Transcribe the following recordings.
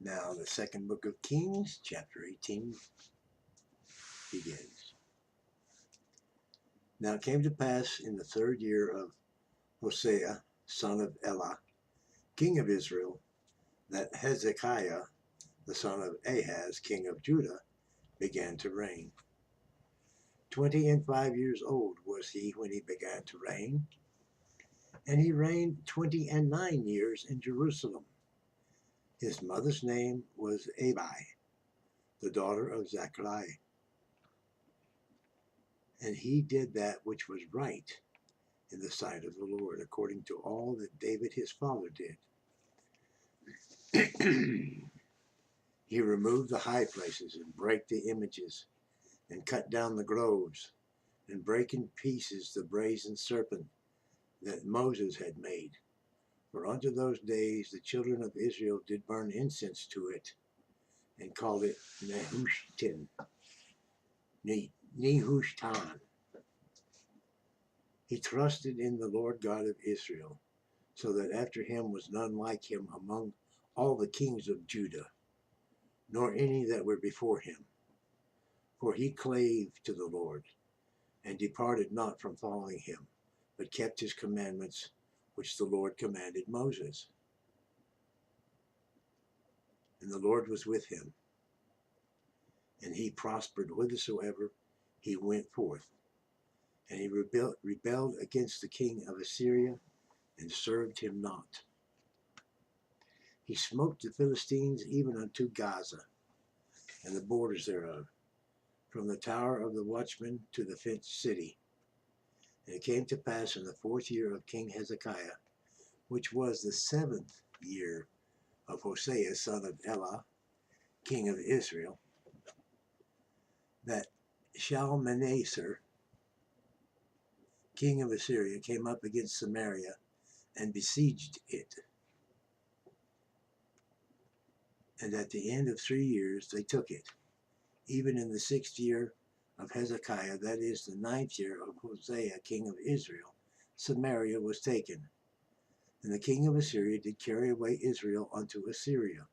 Now the second book of Kings, chapter 18, begins. Now it came to pass in the 3rd year of Hosea, son of Elah, king of Israel, that Hezekiah, the son of Ahaz, king of Judah, began to reign. 25 years old was he when he began to reign, and he reigned 29 years in Jerusalem. His mother's name was Abi, the daughter of Zechariah. And he did that which was right in the sight of the Lord, according to all that David his father did. He removed the high places and brake the images, and cut down the groves, and brake in pieces the brazen serpent that Moses had made. For unto those days the children of Israel did burn incense to it, and called it Nehushtan. He trusted in the Lord God of Israel, so that after him was none like him among all the kings of Judah, nor any that were before him. For he clave to the Lord, and departed not from following him, but kept his commandments, which the Lord commanded Moses. And the Lord was with him, and he prospered whithersoever he went forth. And he rebelled against the king of Assyria, and served him not. He smote the Philistines even unto Gaza, and the borders thereof, from the tower of the watchman to the fenced city. And it came to pass in the 4th year of King Hezekiah, which was the 7th year of Hosea, son of Elah, king of Israel, that Shalmaneser, king of Assyria, came up against Samaria and besieged it. And at the end of 3 years they took it. Even in the 6th year of Hezekiah, that is the 9th year of Hosea, king of Israel, Samaria was taken. And the king of Assyria did carry away Israel unto Assyria,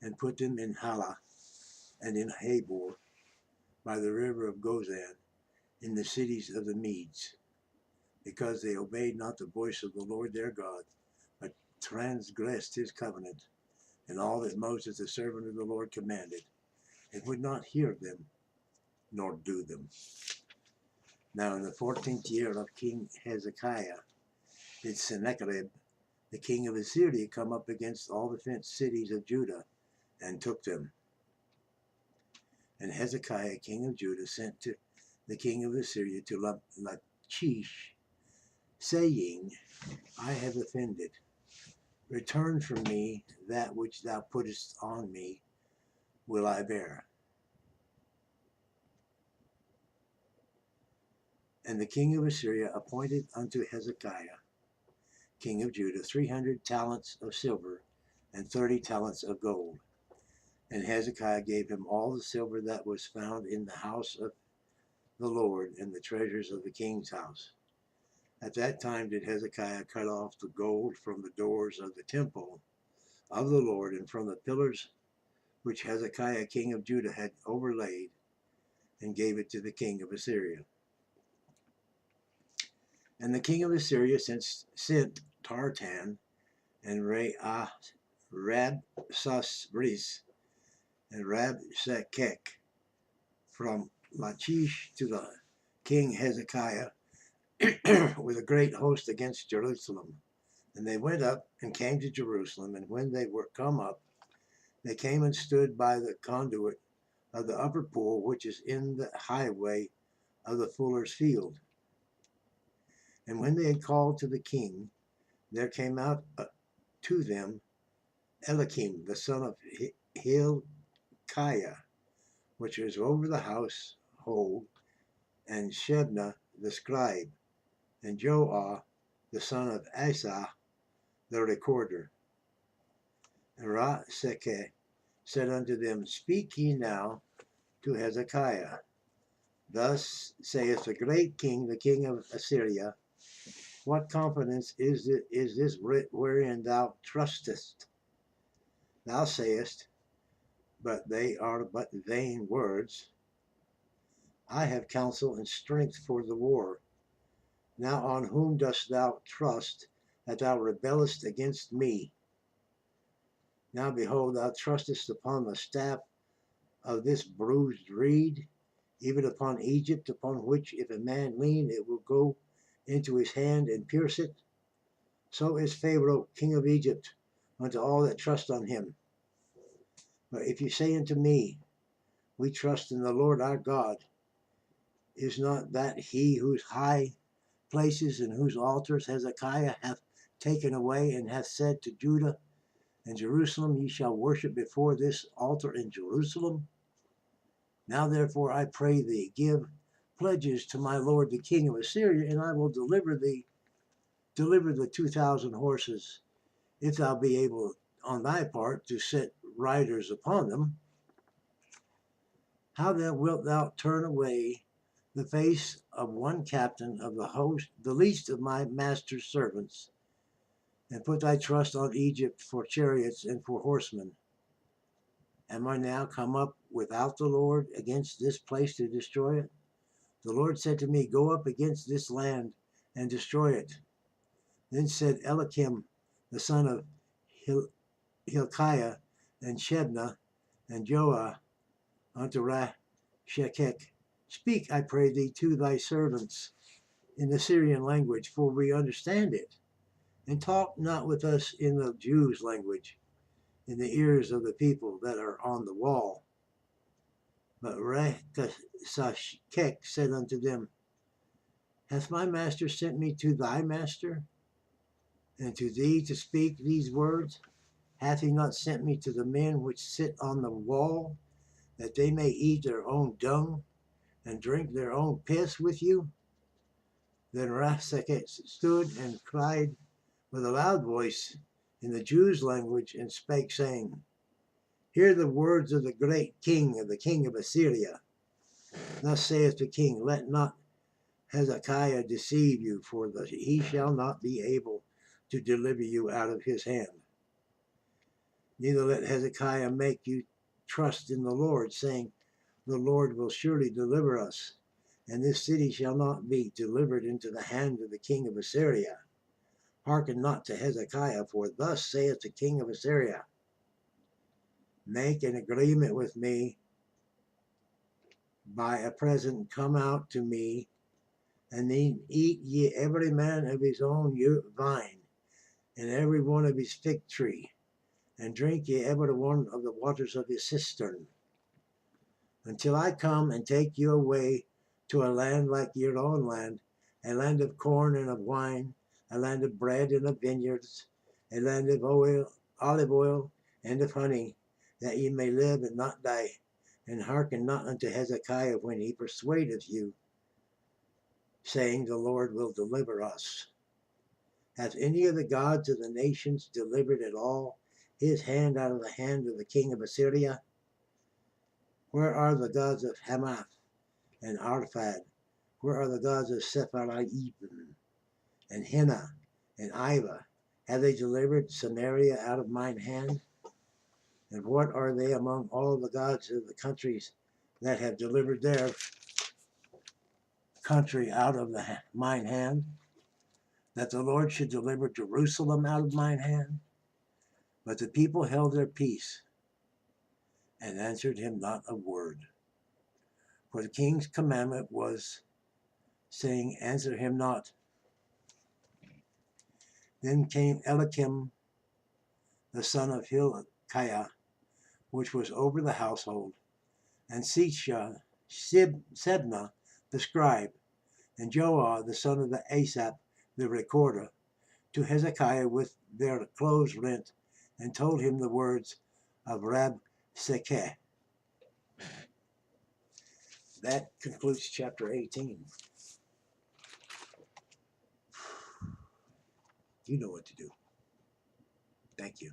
and put them in Halah and in Habor, by the river of Gozan, in the cities of the Medes, because they obeyed not the voice of the Lord their God, but transgressed his covenant, and all that Moses the servant of the Lord commanded, and would not hear of them, nor do them. Now in the 14th year of King Hezekiah did Sennacherib, the king of Assyria, come up against all the fenced cities of Judah, and took them. And Hezekiah, king of Judah, sent to the king of Assyria to Lachish, saying, I have offended. Return from me that which thou puttest on me, will I bear. And the king of Assyria appointed unto Hezekiah, king of Judah, 300 talents of silver and 30 talents of gold. And Hezekiah gave him all the silver that was found in the house of the Lord, and the treasures of the king's house. At that time did Hezekiah cut off the gold from the doors of the temple of the Lord, and from the pillars which Hezekiah king of Judah had overlaid, and gave it to the king of Assyria. And the king of Assyria sent Tartan and Rabsasris and Rabshakeh from Lachish to the king Hezekiah with a great host against Jerusalem. And they went up and came to Jerusalem, and when they were come up, they came and stood by the conduit of the upper pool, which is in the highway of the fuller's field. And when they had called to the king, there came out to them Eliakim, the son of Hilkiah, which was over the household, and Shebna the scribe, and Joah the son of Asaph the recorder. And Rabshakeh said unto them, Speak ye now to Hezekiah. Thus saith the great king, the king of Assyria, What confidence is this wherein thou trustest, Thou sayest, but they are but vain words. I have counsel and strength for the war. Now on whom dost thou trust, that thou rebellest against me? Now behold, thou trustest upon the staff of this bruised reed, even upon Egypt, upon which if a man lean, it will go into his hand and pierce it. So is Pharaoh, king of Egypt, unto all that trust on him. But if you say unto me, we trust in the Lord our God, is not that he whose high places and whose altars Hezekiah hath taken away, and hath said to Judah and Jerusalem, ye shall worship before this altar in Jerusalem? Now therefore I pray thee, give pledges to my lord the king of Assyria, and I will deliver the 2,000 horses, if thou be able on thy part to set riders upon them. How then wilt thou turn away the face of one captain of the host, the least of my master's servants, and put thy trust on Egypt for chariots and for horsemen? Am I now come up without the Lord against this place to destroy it? The Lord said to me, go up against this land and destroy it. Then said Eliakim, the son of Hilkiah, and Shebna, and Joah, unto Shekek, speak, I pray thee, to thy servants in the Syrian language, for we understand it, and talk not with us in the Jews' language, in the ears of the people that are on the wall. But Shekek said unto them, hath my master sent me to thy master, and to thee to speak these words? Hath he not sent me to the men which sit on the wall, that they may eat their own dung and drink their own piss with you? Then Rasakeh stood and cried with a loud voice in the Jews' language, and spake, saying, hear the words of the great king, of the king of Assyria. Thus saith the king, let not Hezekiah deceive you, for he shall not be able to deliver you out of his hand. Neither let Hezekiah make you trust in the Lord, saying, the Lord will surely deliver us, and this city shall not be delivered into the hand of the king of Assyria. Hearken not to Hezekiah, for thus saith the king of Assyria, make an agreement with me by a present, come out to me, and then eat ye every man of his own vine, and every one of his fig tree, and drink ye every one of the waters of his cistern, until I come and take you away to a land like your own land, a land of corn and of wine, a land of bread and of vineyards, a land of olive oil and of honey, that ye may live and not die. And hearken not unto Hezekiah when he persuadeth you, saying, the Lord will deliver us. Hath any of the gods of the nations delivered at all his hand out of the hand of the king of Assyria? Where are the gods of Hamath and Arphad? Where are the gods of Sepharvaim and Hena and Iva? Have they delivered Samaria out of mine hand? And what are they among all the gods of the countries that have delivered their country out of mine hand? That the Lord should deliver Jerusalem out of mine hand? But the people held their peace and answered him not a word. For the king's commandment was, saying, answer him not. Then came Eliakim, the son of Hilkiah, which was over the household, and Shebna, the scribe, and Joah, the son of the Asaph, the recorder, to Hezekiah with their clothes rent, and told him the words of Rabshakeh. That concludes chapter 18. You know what to do. Thank you.